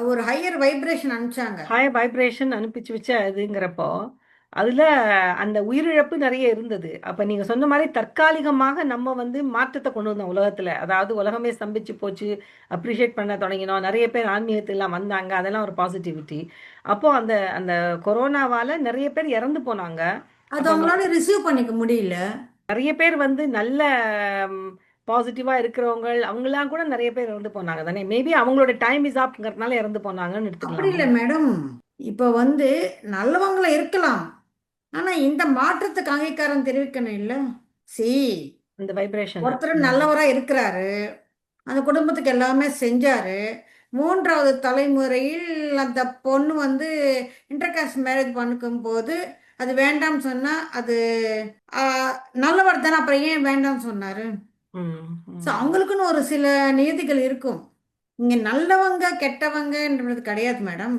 ஒரு higher vibration அனுப்பிச்சாங்க. Hi vibration அனுப்பிச்சு வச்ச அதுங்கிறப்போ அதுல அந்த உயிரிழப்பு நிறைய இருந்தது. அப்ப நீங்க சொன்ன மாதிரி தற்காலிகமாக நம்ம வந்து மாற்றத்தை கொண்டு வந்தோம் உலகத்துல. அதாவது உலகமே ஸ்தம்பிச்சு போச்சு, அப்ரிஷியேட் பண்ண தொடங்கினோம், நிறைய பேர் ஆன்மீகத்திலாம் வந்தாங்க, அதெல்லாம் ஒரு பாசிட்டிவிட்டி. அப்போ அந்த அந்த கொரோனாவால நிறைய பேர் இறந்து போனாங்க. அது அப்ப அவங்களால ரிசீவ் பண்ணிக்க முடியல. நிறைய பேர் வந்து நல்ல பாசிட்டிவா இருக்கிறவங்க அவங்களாம் கூட நிறைய பேர் இறந்து போனாங்க தானே. மேபி அவங்களோட டைம் இஸ் ஆப்ங்கிறதுனால இறந்து போனாங்கன்னு அப்படி எடுத்துக்கலாமா? இல்லை மேடம். இப்ப வந்து நல்லவங்கள இருக்கலாம். ஆனா இந்த மாற்றத்துக்கு அங்கீகாரம் தெரிவிக்கணும் இல்ல. சி, இந்த வைப்ரேஷன். ஒருத்தர் நல்லவரா இருக்கிறாரு, அந்த குடும்பத்துக்கு எல்லாமே செஞ்சாரு. மூன்றாவது தலைமுறையில் அந்த பொண்ணு வந்து இன்டர்காஸ்ட் மேரேஜ் பண்ணிக்கும் போது அது வேண்டாம்னு சொன்னா அது ஆ, நல்லவர் தானே, அப்புறம் ஏன் வேண்டாம்னு சொன்னாரு? ஸோ ம். அவங்களுக்குன்னு ஒரு சில நியதிகள் இருக்கும். இங்க நல்லவங்க கெட்டவங்கன்றது கிடையாது மேடம்.